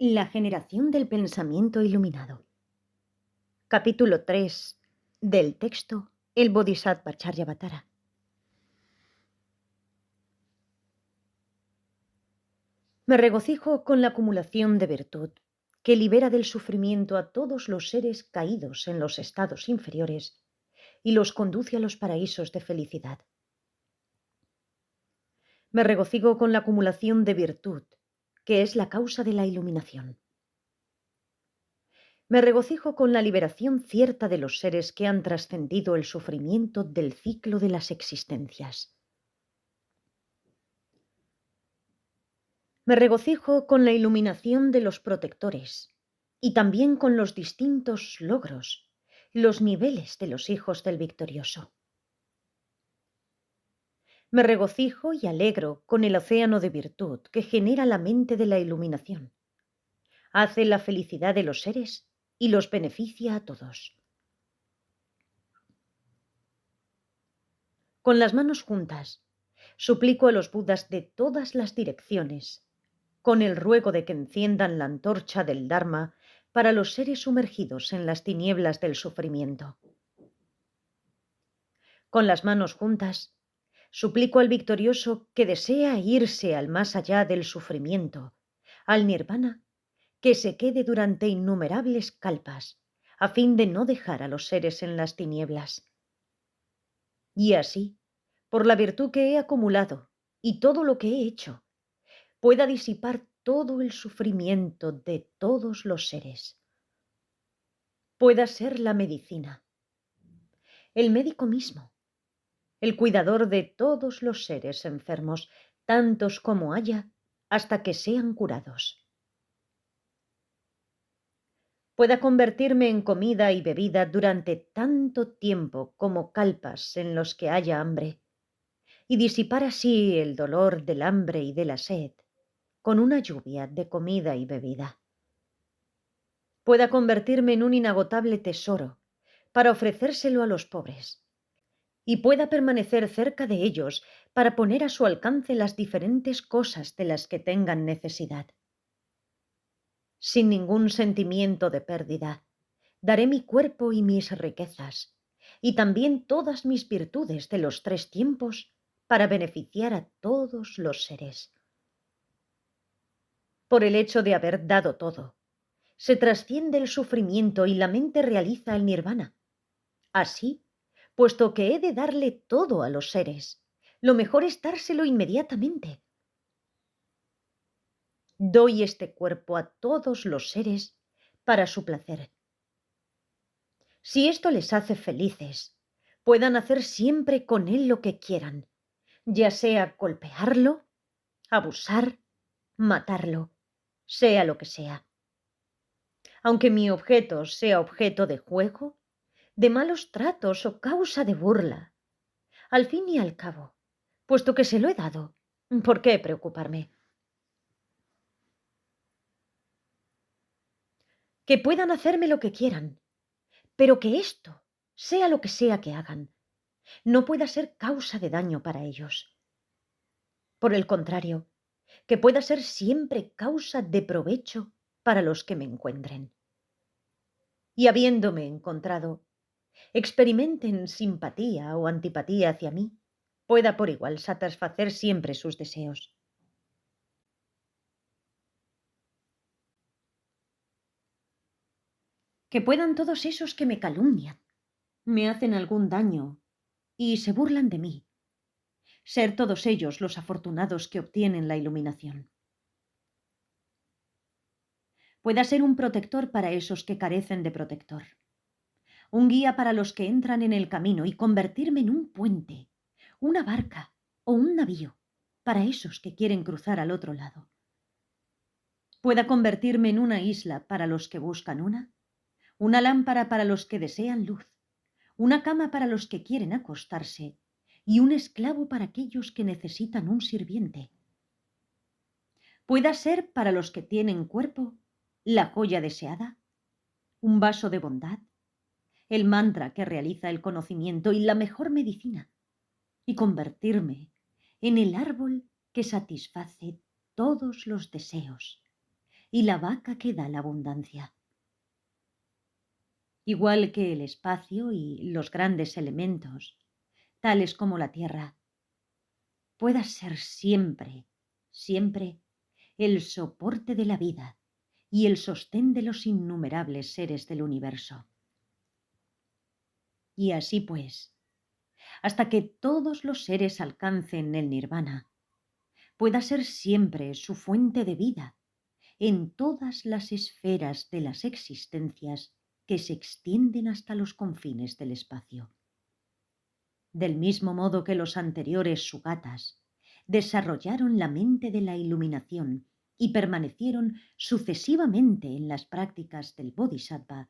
La generación del pensamiento iluminado. Capítulo 3 del texto El Bodhisattva Charyavatara. Me regocijo con la acumulación de virtud que libera del sufrimiento a todos los seres caídos en los estados inferiores y los conduce a los paraísos de felicidad. Me regocijo con la acumulación de virtud que es la causa de la iluminación. Me regocijo con la liberación cierta de los seres que han trascendido el sufrimiento del ciclo de las existencias. Me regocijo con la iluminación de los protectores y también con los distintos logros, los niveles de los hijos del victorioso. Me regocijo y alegro con el océano de virtud que genera la mente de la iluminación. Hace la felicidad de los seres y los beneficia a todos. Con las manos juntas, suplico a los Budas de todas las direcciones, con el ruego de que enciendan la antorcha del Dharma para los seres sumergidos en las tinieblas del sufrimiento. Con las manos juntas, suplico al victorioso que desea irse al más allá del sufrimiento, al nirvana, que se quede durante innumerables kalpas, a fin de no dejar a los seres en las tinieblas. Y así, por la virtud que he acumulado y todo lo que he hecho, pueda disipar todo el sufrimiento de todos los seres. Pueda ser la medicina, el médico mismo, el cuidador de todos los seres enfermos, tantos como haya, hasta que sean curados. Pueda convertirme en comida y bebida durante tanto tiempo como kalpas en los que haya hambre, y disipar así el dolor del hambre y de la sed, con una lluvia de comida y bebida. Pueda convertirme en un inagotable tesoro para ofrecérselo a los pobres, y pueda permanecer cerca de ellos para poner a su alcance las diferentes cosas de las que tengan necesidad. Sin ningún sentimiento de pérdida, daré mi cuerpo y mis riquezas, y también todas mis virtudes de los 3 tiempos para beneficiar a todos los seres. Por el hecho de haber dado todo, se trasciende el sufrimiento y la mente realiza el nirvana. Así, puesto que he de darle todo a los seres, lo mejor es dárselo inmediatamente. Doy este cuerpo a todos los seres para su placer. Si esto les hace felices, puedan hacer siempre con él lo que quieran, ya sea golpearlo, abusar, matarlo, sea lo que sea. Aunque mi objeto sea objeto de juego, de malos tratos o causa de burla, al fin y al cabo, puesto que se lo he dado, ¿por qué preocuparme? Que puedan hacerme lo que quieran, pero que esto, sea lo que sea que hagan, no pueda ser causa de daño para ellos. Por el contrario, que pueda ser siempre causa de provecho para los que me encuentren. Y habiéndome encontrado, experimenten simpatía o antipatía hacia mí, pueda por igual satisfacer siempre sus deseos. Que puedan todos esos que me calumnian, me hacen algún daño y se burlan de mí, ser todos ellos los afortunados que obtienen la iluminación. Pueda ser un protector para esos que carecen de protector, un guía para los que entran en el camino y convertirme en un puente, una barca o un navío para esos que quieren cruzar al otro lado. Pueda convertirme en una isla para los que buscan una lámpara para los que desean luz, una cama para los que quieren acostarse y un esclavo para aquellos que necesitan un sirviente. Pueda ser para los que tienen cuerpo la joya deseada, un vaso de bondad, el mantra que realiza el conocimiento y la mejor medicina, y convertirme en el árbol que satisface todos los deseos, y la vaca que da la abundancia. Igual que el espacio y los grandes elementos, tales como la tierra, pueda ser siempre, siempre el soporte de la vida y el sostén de los innumerables seres del universo. Y así pues, hasta que todos los seres alcancen el nirvana, pueda ser siempre su fuente de vida en todas las esferas de las existencias que se extienden hasta los confines del espacio. Del mismo modo que los anteriores sugatas desarrollaron la mente de la iluminación y permanecieron sucesivamente en las prácticas del Bodhisattva,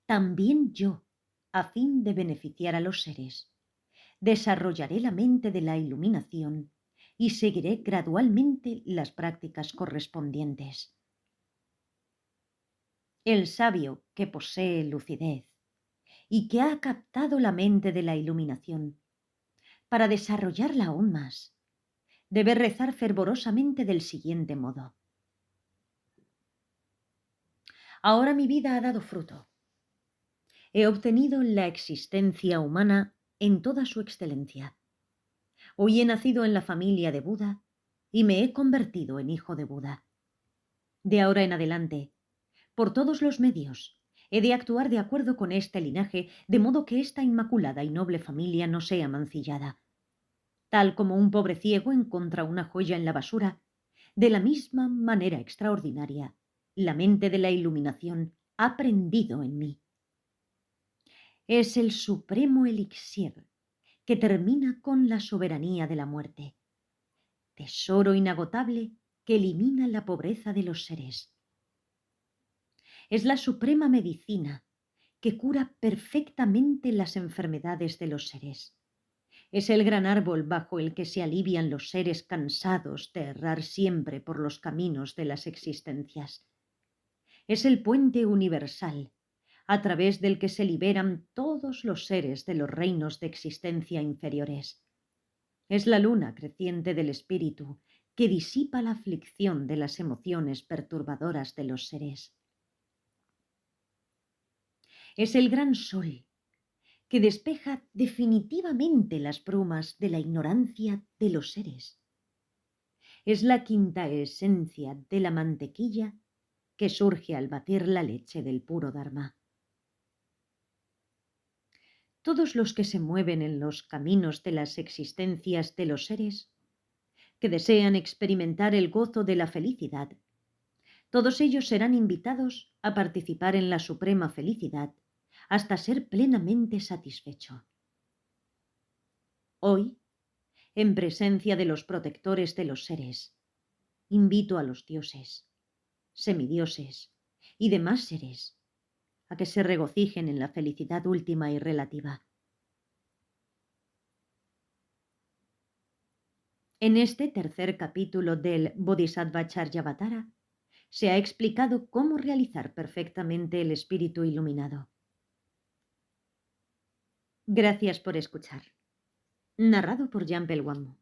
también yo, a fin de beneficiar a los seres, desarrollaré la mente de la iluminación y seguiré gradualmente las prácticas correspondientes. El sabio que posee lucidez y que ha captado la mente de la iluminación, para desarrollarla aún más, debe rezar fervorosamente del siguiente modo: ahora mi vida ha dado fruto. He obtenido la existencia humana en toda su excelencia. Hoy he nacido en la familia de Buda y me he convertido en hijo de Buda. De ahora en adelante, por todos los medios, he de actuar de acuerdo con este linaje, de modo que esta inmaculada y noble familia no sea mancillada. Tal como un pobre ciego encuentra una joya en la basura, de la misma manera extraordinaria, la mente de la iluminación ha prendido en mí. Es el supremo elixir que termina con la soberanía de la muerte, tesoro inagotable que elimina la pobreza de los seres. Es la suprema medicina que cura perfectamente las enfermedades de los seres. Es el gran árbol bajo el que se alivian los seres cansados de errar siempre por los caminos de las existencias. Es el puente universal a través del que se liberan todos los seres de los reinos de existencia inferiores. Es la luna creciente del espíritu que disipa la aflicción de las emociones perturbadoras de los seres. Es el gran sol que despeja definitivamente las brumas de la ignorancia de los seres. Es la quinta esencia de la mantequilla que surge al batir la leche del puro Dharma. Todos los que se mueven en los caminos de las existencias de los seres, que desean experimentar el gozo de la felicidad, todos ellos serán invitados a participar en la suprema felicidad hasta ser plenamente satisfecho. Hoy, en presencia de los protectores de los seres, invito a los dioses, semidioses y demás seres a que se regocijen en la felicidad última y relativa. En este tercer capítulo del Bodhisattva Charyavatara se ha explicado cómo realizar perfectamente el espíritu iluminado. Gracias por escuchar. Narrado por Jean Pelwam.